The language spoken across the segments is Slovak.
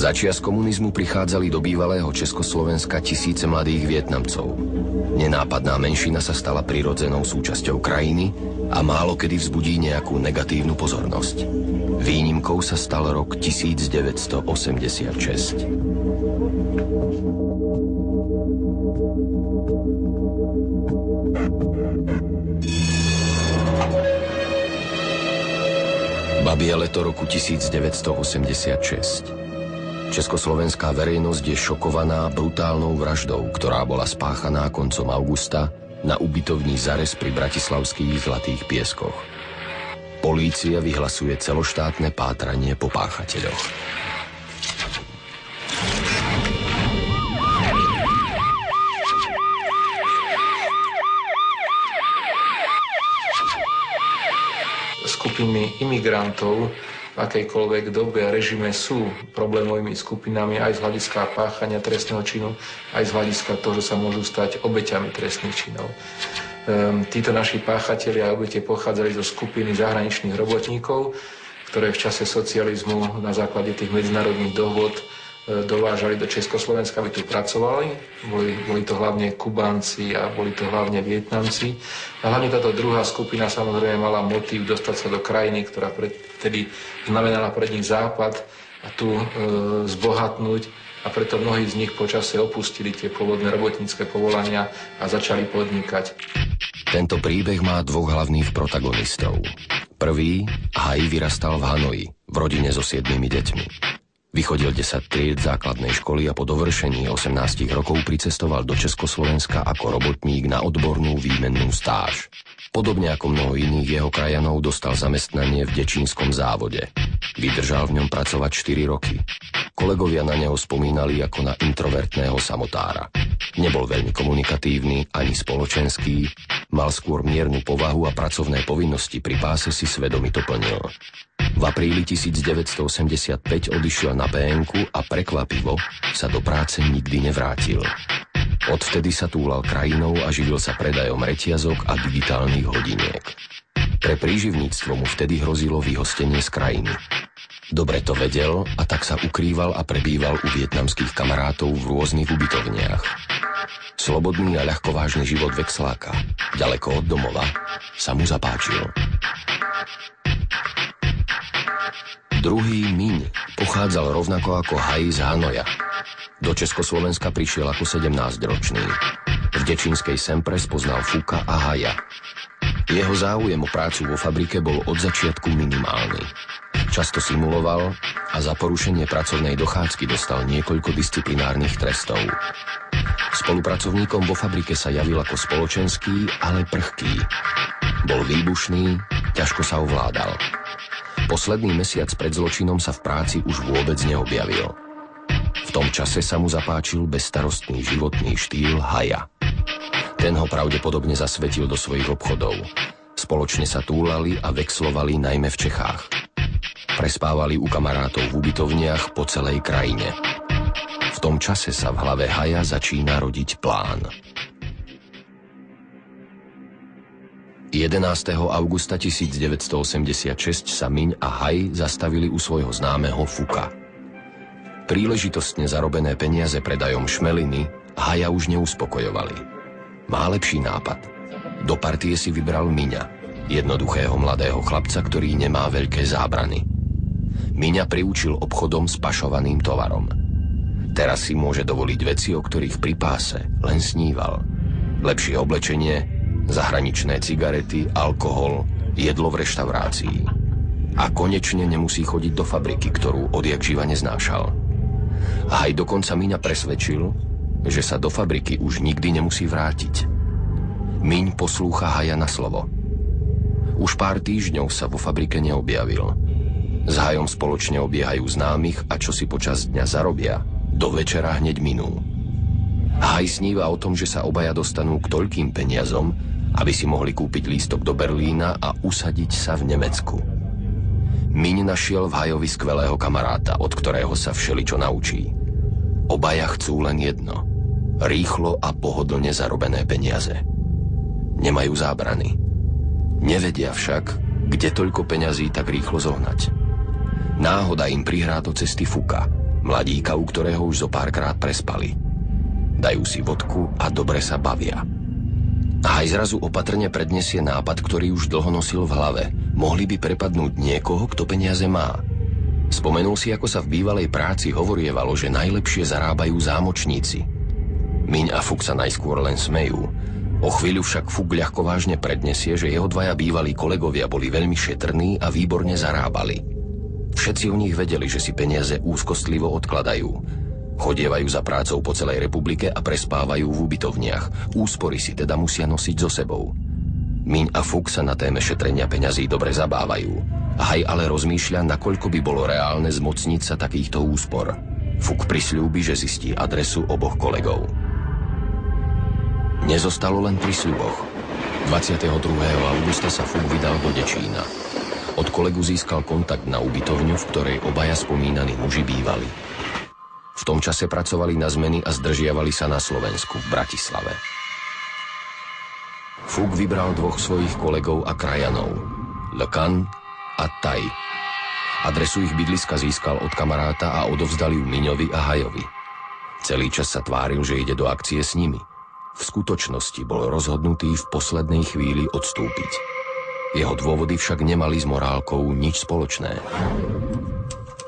Začias komunizmu prichádzali do bývalého Československa tisíce mladých Vietnamcov. Nenápadná menšina sa stala prirodzenou súčasťou krajiny a málo kedy vzbudí nejakú negatívnu pozornosť. Výnimkou sa stal rok 1986. Babie leto roku 1986. Československá verejnosť je šokovaná brutálnou vraždou, ktorá bola spáchaná koncom augusta na ubytovni Zares pri bratislavských Zlatých Pieskoch. Polícia vyhlasuje celoštátne pátranie po páchateľoch. Skupiny imigrantov v akejkoľvek dobe a režime sú problémovými skupinami aj z hľadiska páchania trestného činu, aj z hľadiska toho, že sa môžu stať obeťami trestných činov. Títo naši páchatelia a obete pochádzali zo skupiny zahraničných robotníkov, ktoré v čase socializmu na základe tých medzinárodných dohôd dovážali do Československa, aby tu pracovali. Boli to hlavne Kubánci a boli to hlavne Vietnamci. A hlavne táto druhá skupina samozrejme mala motív dostať sa do krajiny, ktorá vtedy znamenala pre nich západ a tu zbohatnúť. A preto mnohí z nich počase opustili tie pôvodné robotnícke povolania a začali podnikať. Tento príbeh má dvoch hlavných protagonistov. Prvý, Hai, vyrastal v Hanoji, v rodine so 7 deťmi. Vychodil 10 tried základnej školy a po dovršení 18 rokov pricestoval do Československa ako robotník na odbornú výmennú stáž. Podobne ako mnoho iných jeho krajanov dostal zamestnanie v dečínskom závode. Vydržal v ňom pracovať 4 roky. Kolegovia na neho spomínali ako na introvertného samotára. Nebol veľmi komunikatívny ani spoločenský, mal skôr miernu povahu a pracovné povinnosti pri páse si svedomito plnil. V apríli 1985 odišiel na PN-ku a prekvapivo sa do práce nikdy nevrátil. Odvtedy sa túlal krajinou a živil sa predajom reťazok a digitálnych hodiniek. Pre príživníctvo mu vtedy hrozilo vyhostenie z krajiny. Dobre to vedel a tak sa ukrýval a prebýval u vietnamských kamarátov v rôznych ubytovniach. Slobodný a ľahkovážny život veksláka, ďaleko od domova, sa mu zapáčil. Druhý, Miň, pochádzal rovnako ako Hai z Hanoja. Do Československa prišiel ako 17-ročný. V dečínskej Sempre spoznal Fuka a Haja. Jeho záujem o prácu vo fabrike bol od začiatku minimálny. Často simuloval a za porušenie pracovnej dochádzky dostal niekoľko disciplinárnych trestov. Spolupracovníkom vo fabrike sa javil ako spoločenský, ale prchký. Bol výbušný, ťažko sa ovládal. Posledný mesiac pred zločinom sa v práci už vôbec neobjavil. V tom čase sa mu zapáčil bezstarostný životný štýl Haja. Ten ho pravdepodobne zasvetil do svojich obchodov. Spoločne sa túlali a vekslovali najmä v Čechách. Prespávali u kamarátov v ubytovniach po celej krajine. V tom čase sa v hlave Haja začína rodiť plán. 11. augusta 1986 sa Miň a Hai zastavili u svojho známeho Fuka. Príležitostne zarobené peniaze predajom šmeliny Haja už neuspokojovali. Má lepší nápad. Do partie si vybral Miňa, jednoduchého mladého chlapca, ktorý nemá veľké zábrany. Miňa priučil obchodom s pašovaným tovarom. Teraz si môže dovoliť veci, o ktorých pri páse len sníval. Lepšie oblečenie, zahraničné cigarety, alkohol, jedlo v reštaurácii. A konečne nemusí chodiť do fabriky, ktorú odjakživa neznášal. Aj dokonca Miňa presvedčil, že sa do fabriky už nikdy nemusí vrátiť. Miň poslúcha Haja na slovo. Už pár týždňov sa vo fabrike neobjavil. S Hajom spoločne obiehajú známych a čo si počas dňa zarobia, do večera hneď minú. Haj sníva o tom, že sa obaja dostanú k toľkým peniazom, aby si mohli kúpiť lístok do Berlína a usadiť sa v Nemecku. Miň našiel v Hajovi skvelého kamaráta, od ktorého sa všeličo naučí. Obaja chcú len jedno. Rýchlo a pohodlne zarobené peniaze. Nemajú zábrany. Nevedia však, kde toľko peňazí tak rýchlo zohnať. Náhoda im prihrá do cesty Fuka, Mladíka, u ktorého už zo párkrát prespali. Dajú si vodku a dobre sa bavia. A aj zrazu opatrne predniesie nápad, ktorý už dlho nosil v hlave. Mohli by prepadnúť niekoho, kto peniaze má. Spomenul si, ako sa v bývalej práci hovorievalo, že najlepšie zarábajú zámočníci. Miň a Fuk sa najskôr len smejú. O chvíľu však Fuk ľahko vážne predniesie, že jeho dvaja bývalí kolegovia boli veľmi šetrní a výborne zarábali. Všetci o nich vedeli, že si peniaze úzkostlivo odkladajú. Chodievajú za prácou po celej republike a prespávajú v ubytovniach. Úspory si teda musia nosiť so sebou. Miň a Fuk sa na téme šetrenia peňazí dobre zabávajú. Haj ale rozmýšľa, nakoľko by bolo reálne zmocniť sa takýchto úspor. Fuk prisľúbi, že zistí adresu oboch kolegov. Nezostalo len pri sľuboch. 22. augusta sa Fuk vydal do Dečína. Od kolegu získal kontakt na ubytovňu, v ktorej obaja spomínaní muži bývali. V tom čase pracovali na zmeny a zdržiavali sa na Slovensku, v Bratislave. Fuk vybral dvoch svojich kolegov a krajanov, Le Can a Tai. Adresu ich bydliska získal od kamaráta a odovzdal ju Miňovi a Hajovi. Celý čas sa tváril, že ide do akcie s nimi. V skutočnosti bol rozhodnutý v poslednej chvíli odstúpiť. Jeho dôvody však nemali s morálkou nič spoločné.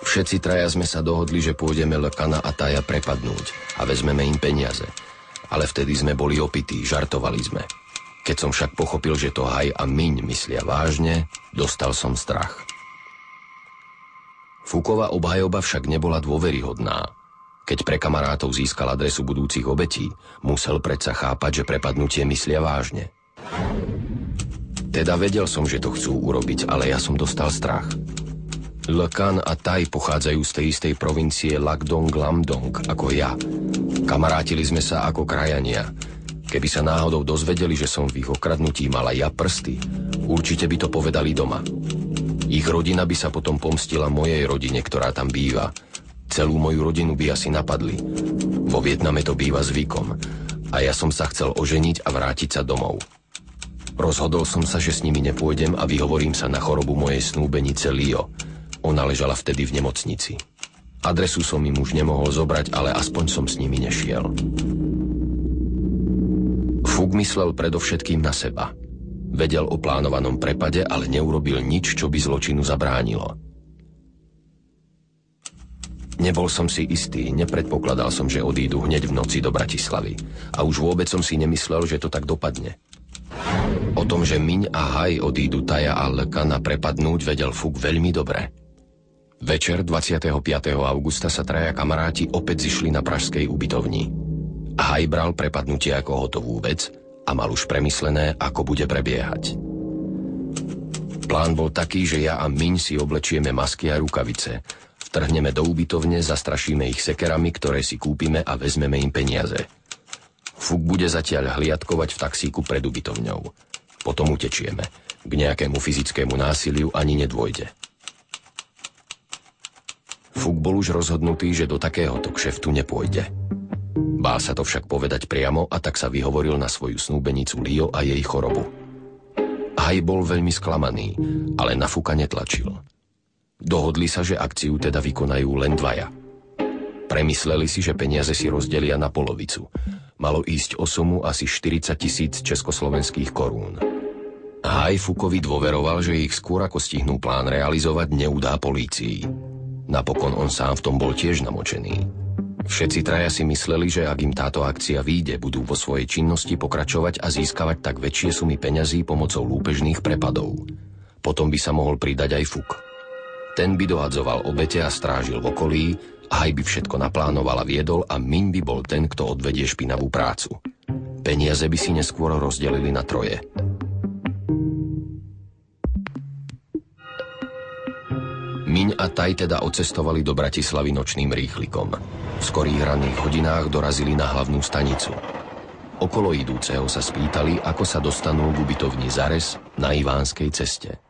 Všetci traja sme sa dohodli, že pôjdeme Le Cana a Taja prepadnúť a vezmeme im peniaze. Ale vtedy sme boli opití, žartovali sme. Keď som však pochopil, že to Haj a Miň myslia vážne, dostal som strach. Fukova obhajoba však nebola dôveryhodná. Keď pre kamarátov získal adresu budúcich obetí, musel predsa chápať, že prepadnutie myslia vážne. Teda vedel som, že to chcú urobiť, ale ja som dostal strach. Le Can a Tai pochádzajú z tej istej provincie Lac Dong Lam-dong ako ja. Kamarátili sme sa ako krajania. Keby sa náhodou dozvedeli, že som v ich okradnutí mala ja prsty, určite by to povedali doma. Ich rodina by sa potom pomstila mojej rodine, ktorá tam býva. Celú moju rodinu by asi napadli. Vo Vietname to býva zvykom. A ja som sa chcel oženiť a vrátiť sa domov. Rozhodol som sa, že s nimi nepôjdem a vyhovorím sa na chorobu mojej snúbenice Lio. Ona ležala vtedy v nemocnici. Adresu som im už nemohol zobrať, ale aspoň som s nimi nešiel. Fuk myslel predovšetkým na seba. Vedel o plánovanom prepade, ale neurobil nič, čo by zločinu zabránilo. Nebol som si istý, nepredpokladal som, že odídu hneď v noci do Bratislavy. A už vôbec som si nemyslel, že to tak dopadne. O tom, že Miň a Haj odídu Taja a Le Cana prepadnúť, vedel Fuk veľmi dobre. Večer 25. augusta sa traja kamaráti opäť zišli na pražskej ubytovni. Haj bral prepadnutie ako hotovú vec a mal už premyslené, ako bude prebiehať. Plán bol taký, že ja a Miň si oblečieme masky a rukavice. Vtrhneme do ubytovne, zastrašíme ich sekerami, ktoré si kúpime a vezmeme im peniaze. Fuk bude zatiaľ hliadkovať v taxíku pred ubytovňou. Potom utečieme. K nejakému fyzickému násiliu ani nedôjde. Fuk bol už rozhodnutý, že do takéhoto kšeftu nepôjde. Bál sa to však povedať priamo a tak sa vyhovoril na svoju snúbenicu Lio a jej chorobu. Haj bol veľmi sklamaný, ale na Fuka netlačil. Dohodli sa, že akciu teda vykonajú len dvaja. Premysleli si, že peniaze si rozdelia na polovicu. Malo ísť o sumu asi 40 000 československých korún. Haj Fukovi dôveroval, že ich skôr ako stihnú plán realizovať, neudá polícii. Napokon on sám v tom bol tiež namočený. Všetci traja si mysleli, že ak im táto akcia vyjde, budú vo svojej činnosti pokračovať a získavať tak väčšie sumy peňazí pomocou lúpežných prepadov. Potom by sa mohol pridať aj Fuk. Ten by dohadzoval obete a strážil v okolí, Haj by všetko naplánoval a viedol a Miň by bol ten, kto odvedie špinavú prácu. Peniaze by si neskôr rozdelili na troje. Miň a Tai teda odcestovali do Bratislavy nočným rýchlikom. V skorých ranných hodinách dorazili na hlavnú stanicu. Okolo idúceho sa spýtali, ako sa dostanú k ubytovni Zares na Ivánskej ceste.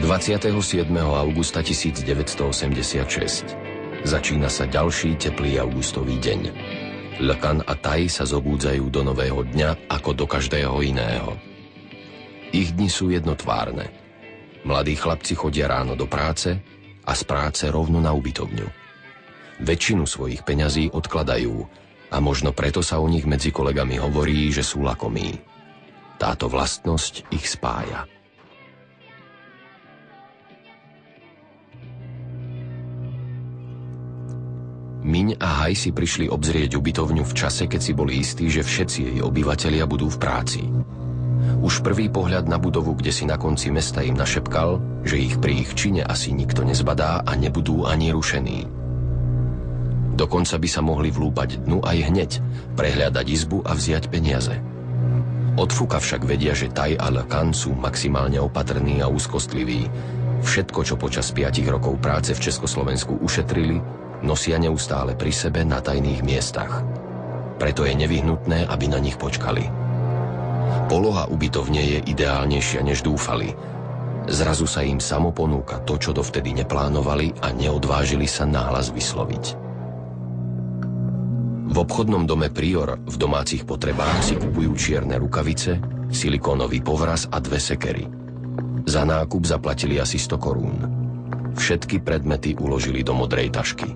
...27. augusta 1986. Začína sa ďalší teplý augustový deň. Le Can a Tai sa zobúdzajú do nového dňa ako do každého iného. Ich dni sú jednotvárne. Mladí chlapci chodia ráno do práce a z práce rovno na ubytovňu. Väčšinu svojich peňazí odkladajú a možno preto sa o nich medzi kolegami hovorí, že sú lakomí. Táto vlastnosť ich spája. Miň a Haj si prišli obzrieť ubytovňu v čase, keď si boli istí, že všetci jej obyvatelia budú v práci. Už prvý pohľad na budovu, kde si na konci mesta im našepkal, že ich pri ich čine asi nikto nezbadá a nebudú ani rušení. Dokonca by sa mohli vlúpať dnu aj hneď, prehľadať izbu a vziať peniaze. Od Fuka však vedia, že Tai a Le Can sú maximálne opatrní a úzkostliví. Všetko, čo počas 5 rokov práce v Československu ušetrili, nosia neustále pri sebe na tajných miestach. Preto je nevyhnutné, aby na nich počkali. Poloha ubytovne je ideálnejšia, než dúfali. Zrazu sa im samo ponúka to, čo dovtedy neplánovali a neodvážili sa nahlas vysloviť. V obchodnom dome Prior v domácich potrebách si kupujú čierne rukavice, silikónový povraz a 2 sekery. Za nákup zaplatili asi 100 korún. Všetky predmety uložili do modrej tašky.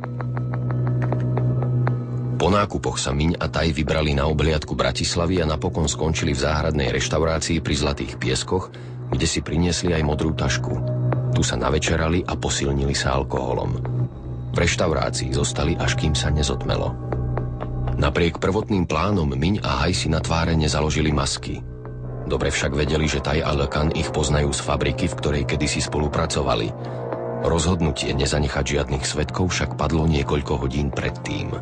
Po nákupoch sa Miň a Tai vybrali na obhliadku Bratislavy a napokon skončili v záhradnej reštaurácii pri Zlatých pieskoch, kde si priniesli aj modrú tašku. Tu sa navečerali a posilnili sa alkoholom. V reštaurácii zostali, až kým sa nezotmelo. Napriek prvotným plánom Miň a Haj si na tváre nezaložili masky. Dobre však vedeli, že Tai a Le Can ich poznajú z fabriky, v ktorej kedysi spolupracovali. Rozhodnutie nezanechať žiadnych svedkov však padlo niekoľko hodín predtým.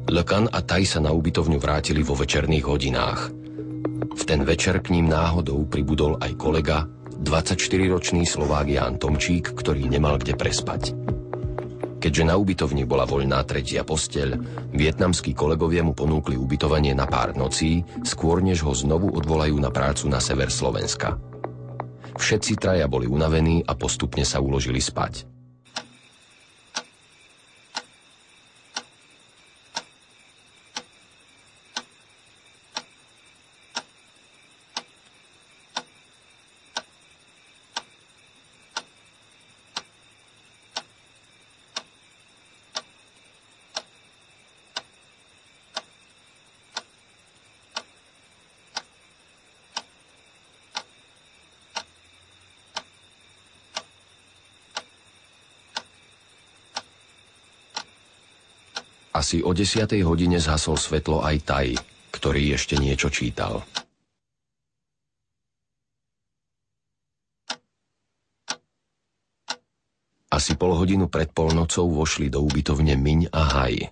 Le Can a Tai sa na ubytovňu vrátili vo večerných hodinách. V ten večer k ním náhodou pribudol aj kolega, 24-ročný Slovák Ján Tomčík, ktorý nemal kde prespať. Keďže na ubytovni bola voľná 3. posteľ, vietnamskí kolegovia mu ponúkli ubytovanie na pár nocí, skôr než ho znovu odvolajú na prácu na sever Slovenska. Všetci traja boli unavení a postupne sa uložili spať. Asi o 10. hodine zhasol svetlo aj Tai, ktorý ešte niečo čítal. Asi pol hodinu pred polnocou vošli do ubytovne Miň a Haj.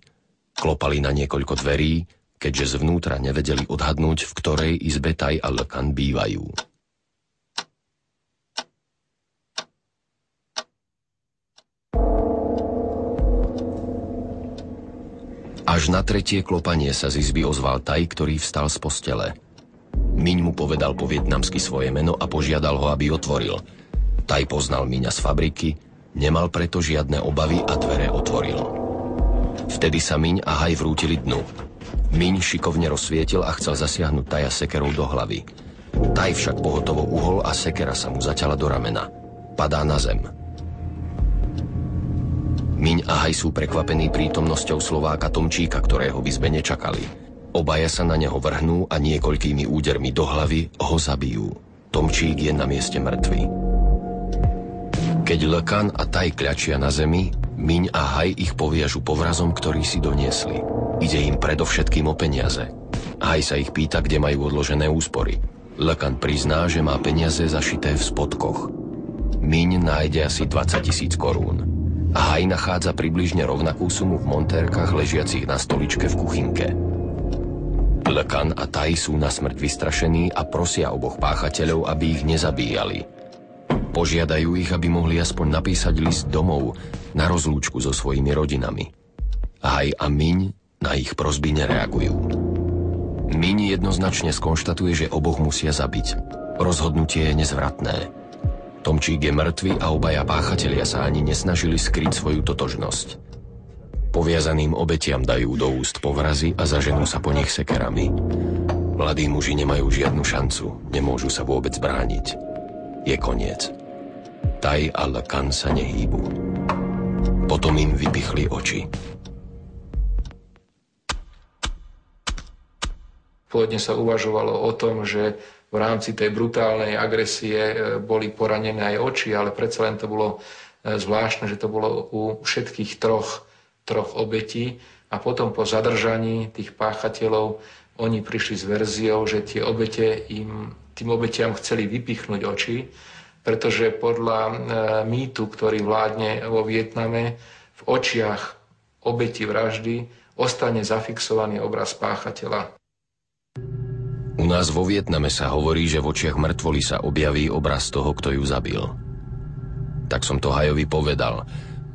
Klopali na niekoľko dverí, keďže zvnútra nevedeli odhadnúť, v ktorej izbe Tai a Le Can bývajú. Až na 3. klopanie sa z izby ozval Tai, ktorý vstal z postele. Miň mu povedal po vietnamsky svoje meno a požiadal ho, aby otvoril. Tai poznal Miňa z fabriky, nemal preto žiadne obavy a dvere otvoril. Vtedy sa Miň a Haj vrútili dnu. Miň šikovne rozsvietil a chcel zasiahnuť Taja sekerou do hlavy. Tai však pohotovo uhol a sekera sa mu zaťala do ramena. Padá na zem. Miň a Haj sú prekvapení prítomnosťou Slováka Tomčíka, ktorého v izbe nečakali. Obaja sa na neho vrhnú a niekoľkými údermi do hlavy ho zabijú. Tomčík je na mieste mŕtvy. Keď Le Can a Tai kľačia na zemi, Miň a Haj ich poviažu povrazom, ktorý si doniesli. Ide im predovšetkým o peniaze. Haj sa ich pýta, kde majú odložené úspory. Le Can prizná, že má peniaze zašité v spodkoch. Miň nájde asi 20 000 korún. A Haj nachádza približne rovnakú sumu v montérkach ležiacich na stoličke v kuchynke. Le Can a Tai sú na smrť vystrašení a prosia oboch páchateľov, aby ich nezabíjali. Požiadajú ich, aby mohli aspoň napísať list domov na rozlúčku so svojimi rodinami. Haj a Miň na ich prosby nereagujú. Miň jednoznačne skonštatuje, že oboch musia zabiť. Rozhodnutie je nezvratné. Tomčík je mŕtvy a obaja páchatelia sa ani nesnažili skryť svoju totožnosť. Poviazaným obetiam dajú do úst povrazy a zaženú sa po nich sekerami. Mladí muži nemajú žiadnu šancu, nemôžu sa vôbec brániť. Je koniec. Tai a Le Can sa nehýbu. Potom im vypichli oči. Pôvodne sa uvažovalo o tom, že v rámci tej brutálnej agresie boli poranené aj oči, ale predsa len to bolo zvláštne, že to bolo u všetkých troch obetí a potom po zadržaní tých páchateľov oni prišli s verziou, že tým obetiam chceli vypichnúť oči, pretože podľa mýtu, ktorý vládne vo Vietname, v očiach obeti vraždy ostane zafixovaný obraz páchateľa. U nás vo Vietname sa hovorí, že v očiach mŕtvoly sa objaví obraz toho, kto ju zabil. Tak som to Hajovi povedal,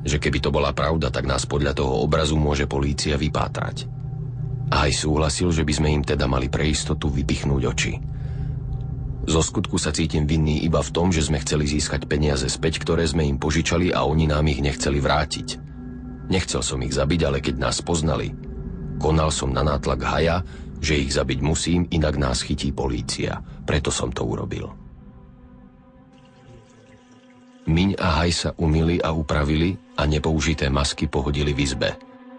že keby to bola pravda, tak nás podľa toho obrazu môže polícia vypátrať. A aj súhlasil, že by sme im teda mali pre istotu vypichnúť oči. Zo skutku sa cítim vinný iba v tom, že sme chceli získať peniaze späť, ktoré sme im požičali a oni nám ich nechceli vrátiť. Nechcel som ich zabiť, ale keď nás poznali, konal som na nátlak Haja, že ich zabiť musím, inak nás chytí polícia. Preto som to urobil. Miň a Haj sa umyli a upravili a nepoužité masky pohodili v izbe.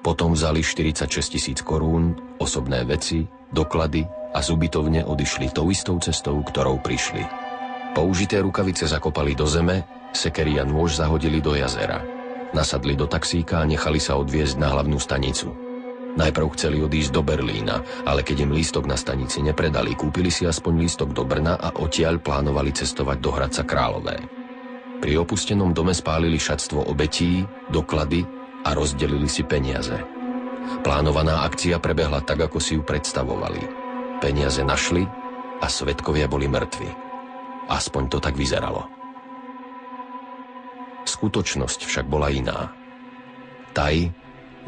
Potom vzali 46 000 korún, osobné veci, doklady a z ubytovne odišli tou istou cestou, ktorou prišli. Použité rukavice zakopali do zeme, sekery a nôž zahodili do jazera. Nasadli do taxíka a nechali sa odviezť na hlavnú stanicu. Najprv chceli odísť do Berlína, ale keď im lístok na stanici nepredali, kúpili si aspoň lístok do Brna a odtiaľ plánovali cestovať do Hradca Králové. Pri opustenom dome spálili šatstvo obetí, doklady a rozdelili si peniaze. Plánovaná akcia prebehla tak, ako si ju predstavovali. Peniaze našli a svedkovia boli mŕtvi. Aspoň to tak vyzeralo. Skutočnosť však bola iná. Tai,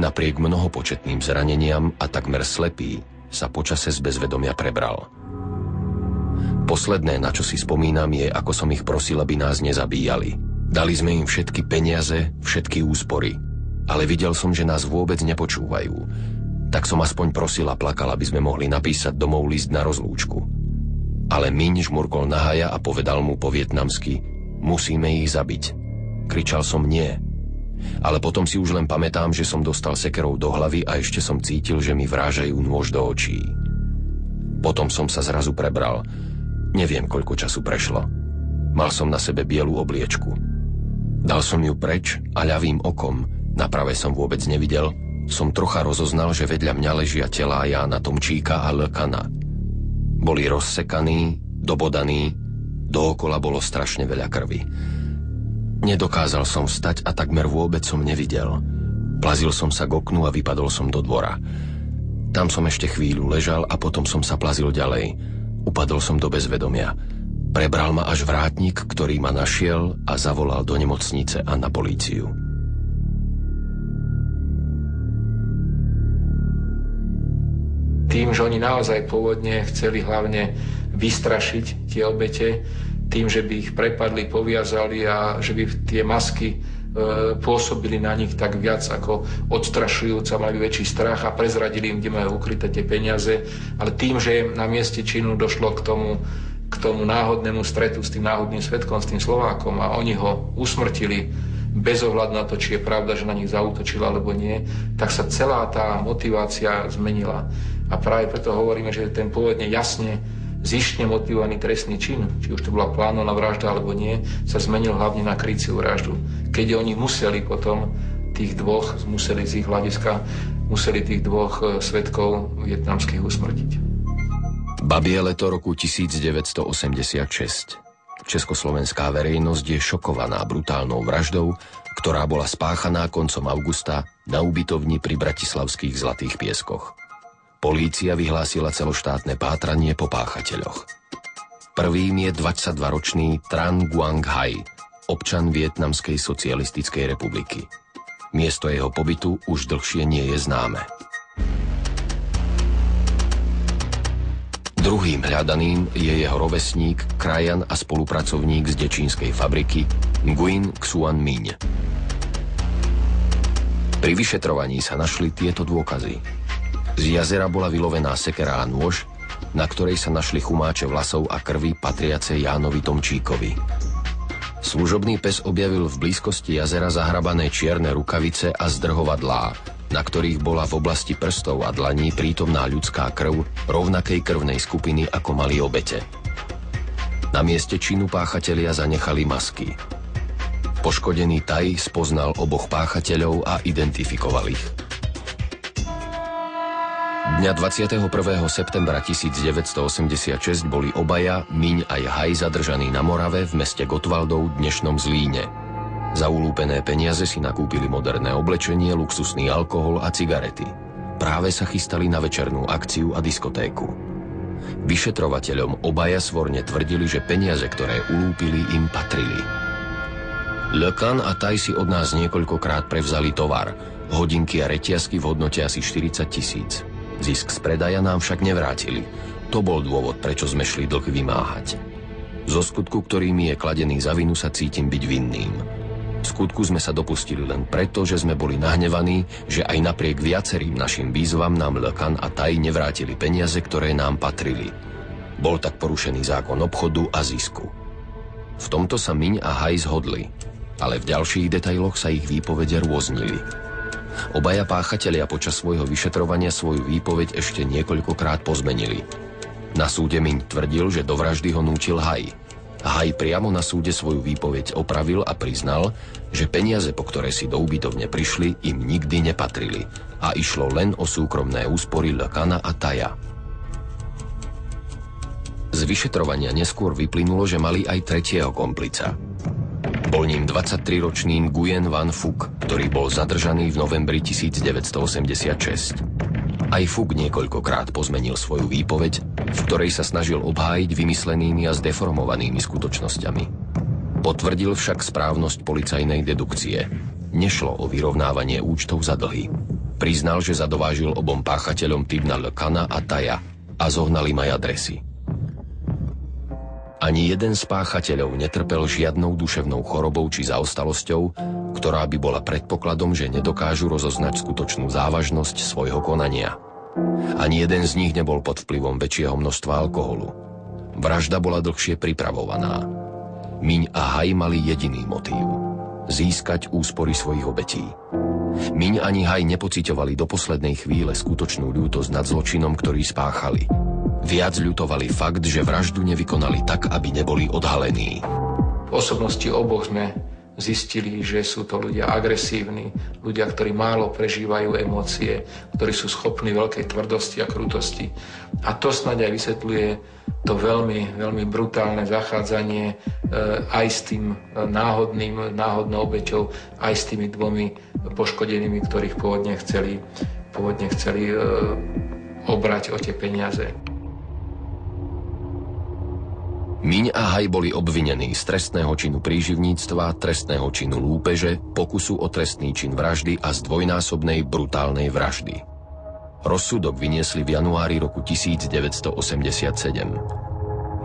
napriek mnohopočetným zraneniam a takmer slepý, sa počase z bezvedomia prebral. Posledné, na čo si spomínam, je, ako som ich prosil, aby nás nezabíjali. Dali sme im všetky peniaze, všetky úspory, ale videl som, že nás vôbec nepočúvajú. Tak som aspoň prosil a plakal, aby sme mohli napísať domov list na rozlúčku. Ale Miň žmurkol na Haja a povedal mu po vietnamsky: musíme ich zabiť. Kričal som nie. Ale potom si už len pamätám, že som dostal sekerou do hlavy a ešte som cítil, že mi vrážajú nôž do očí. Potom som sa zrazu prebral. Neviem, koľko času prešlo. Mal som na sebe bielu obliečku. Dal som ju preč a ľavým okom, na pravé som vôbec nevidel, som trocha rozoznal, že vedľa mňa ležia telá Jána Tomčíka a Le Cana. Boli rozsekaní, dobodaní, dookola bolo strašne veľa krvi. Nedokázal som vstať a takmer vôbec som nevidel. Plazil som sa k oknu a vypadol som do dvora. Tam som ešte chvíľu ležal a potom som sa plazil ďalej. Upadol som do bezvedomia. Prebral ma až vrátnik, ktorý ma našiel a zavolal do nemocnice a na políciu. Tým, že oni naozaj pôvodne chceli hlavne vystrašiť tie obete, tým, že by ich prepadli, poviazali a že by tie masky pôsobili na nich tak viac ako odstrašujúca, mali väčší strach a prezradili im, kde majú ukryté tie peniaze. Ale tým, že na mieste činu došlo k tomu náhodnému stretu s tým náhodným svedkom, s tým Slovákom a oni ho usmrtili bez ohľadu na to, či je pravda, že na nich zaútočil alebo nie, tak sa celá tá motivácia zmenila. A práve preto hovoríme, že ten pôvodne jasne zištne motivovaný trestný čin, či už to bola plánovaná vražda alebo nie, sa zmenil hlavne na kryciu vraždu. Keď oni museli potom tých dvoch, museli z ich hľadiska, museli tých dvoch svedkov vietnamských usmrtiť. Babie leto roku 1986. Československá verejnosť je šokovaná brutálnou vraždou, ktorá bola spáchaná koncom augusta na ubytovni pri bratislavských Zlatých pieskoch. Polícia vyhlásila celoštátne pátranie po páchateľoch. Prvým je 22-ročný Tran Quang Hai, občan Vietnamskej socialistickej republiky. Miesto jeho pobytu už dlhšie nie je známe. Druhým hľadaným je jeho rovesník, krajan a spolupracovník z dečínskej fabriky Nguyen Xuan Minh. Pri vyšetrovaní sa našli tieto dôkazy. Z jazera bola vylovená sekera a nôž, na ktorej sa našli chumáče vlasov a krvi patriace Jánovi Tomčíkovi. Služobný pes objavil v blízkosti jazera zahrabané čierne rukavice a zdrhovadlá, na ktorých bola v oblasti prstov a dlaní prítomná ľudská krv rovnakej krvnej skupiny, ako mali obete. Na mieste činu páchatelia zanechali masky. Poškodený Taj spoznal oboch páchateľov a identifikoval ich. Dňa 21. septembra 1986 boli obaja, Miň aj Haj, zadržaní na Morave v meste Gottwaldov, dnešnom Zlíne. Za ulúpené peniaze si nakúpili moderné oblečenie, luxusný alkohol a cigarety. Práve sa chystali na večernú akciu a diskotéku. Vyšetrovateľom obaja svorne tvrdili, že peniaze, ktoré ulúpili, im patrili. Le Can a Taj si od nás niekoľkokrát prevzali tovar, hodinky a reťazky v hodnote asi 40 000. Zisk z predaja nám však nevrátili. To bol dôvod, prečo sme šli dlh vymáhať. Zo skutku, ktorými je kladený za vinu, sa cítim byť vinným. V skutku sme sa dopustili len preto, že sme boli nahnevaní, že aj napriek viacerým našim výzvam nám Le Can a Taj nevrátili peniaze, ktoré nám patrili. Bol tak porušený zákon obchodu a zisku. V tomto sa Miň a Haj zhodli, ale v ďalších detailoch sa ich výpovede rôznili. Obaja páchatelia počas svojho vyšetrovania svoju výpoveď ešte niekoľkokrát pozmenili. Na súde Miň tvrdil, že do vraždy ho nútil Haj. Haj priamo na súde svoju výpoveď opravil a priznal, že peniaze, po ktoré si do ubytovne prišli, im nikdy nepatrili a išlo len o súkromné úspory Le Cana a Taja. Z vyšetrovania neskôr vyplynulo, že mali aj tretieho komplica. Bol ním 23-ročný Nguyen Van Phuc, ktorý bol zadržaný v novembri 1986. Aj Phuc niekoľkokrát pozmenil svoju výpoveď, v ktorej sa snažil obhájiť vymyslenými a zdeformovanými skutočnosťami. Potvrdil však správnosť policajnej dedukcie. Nešlo o vyrovnávanie účtov za dlhy. Priznal, že zadovážil obom páchateľom typ na Le Cana a Taja a zohnal im aj adresy. Ani jeden z páchateľov netrpel žiadnou duševnou chorobou či zaostalosťou, ktorá by bola predpokladom, že nedokážu rozoznať skutočnú závažnosť svojho konania. Ani jeden z nich nebol pod vplyvom väčšieho množstva alkoholu. Vražda bola dlhšie pripravovaná. Miň a Haj mali jediný motív – získať úspory svojich obetí. Miň ani Haj nepociťovali do poslednej chvíle skutočnú ľútosť nad zločinom, ktorý spáchali. Viac ľutovali fakt, že vraždu nevykonali tak, aby neboli odhalení. V osobnosti oboch sme zistili, že sú to ľudia agresívni, ľudia, ktorí málo prežívajú emócie, ktorí sú schopní veľkej tvrdosti a krutosti. A to snáď aj vysvetľuje to veľmi, veľmi brutálne zachádzanie aj s tým náhodnou obeťou, aj s tými dvomi poškodenými, ktorých pôvodne chceli obrať o tie peniaze. Miň a Haj boli obvinení z trestného činu príživníctva, trestného činu lúpeže, pokusu o trestný čin vraždy a zdvojnásobnej brutálnej vraždy. Rozsudok vyniesli v januári roku 1987.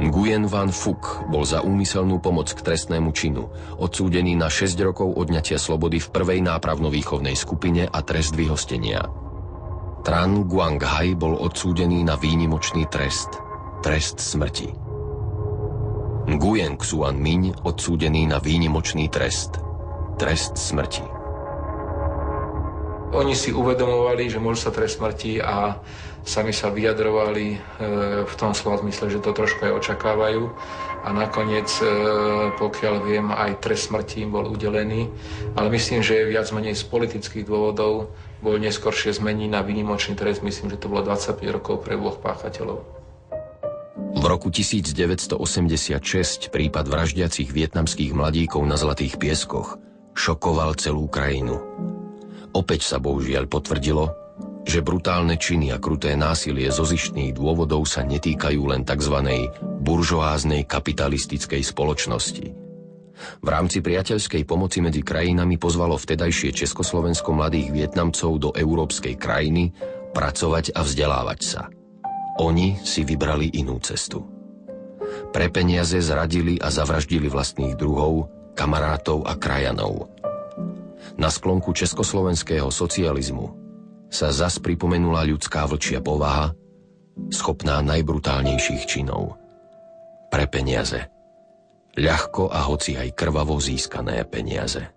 Nguyen Van Phuc bol za úmyselnú pomoc k trestnému činu odsúdený na 6 rokov odňatia slobody v prvej nápravno-výchovnej skupine a trest vyhostenia. Tran Guang Hai bol odsúdený na výnimočný trest smrti. Nguyen Xuan Minh odsúdený na výnimočný trest smrti. Oni si uvedomovali, že môžu sa trest smrti a sami sa vyjadrovali v tom slova zmysle, že to trošku aj očakávajú. A nakoniec, pokiaľ viem, aj trest smrti im bol udelený. Ale myslím, že viac menej z politických dôvodov bol neskoršie zmenený na výnimočný trest. Myslím, že to bolo 25 rokov pre oboch páchateľov. V roku 1986 prípad vraždiacich vietnamských mladíkov na Zlatých pieskoch šokoval celú krajinu. Opäť sa bohužiaľ potvrdilo, že brutálne činy a kruté násilie zo zištných dôvodov sa netýkajú len tzv. Buržoáznej kapitalistickej spoločnosti. V rámci priateľskej pomoci medzi krajinami pozvalo vtedajšie Československo mladých Vietnamcov do európskej krajiny pracovať a vzdelávať sa. Oni si vybrali inú cestu. Pre peniaze zradili a zavraždili vlastných druhov, kamarátov a krajanov. Na sklonku československého socializmu sa zas pripomenula ľudská vlčia povaha, schopná najbrutálnejších činov. Pre peniaze. Ľahko a hoci aj krvavo získané peniaze.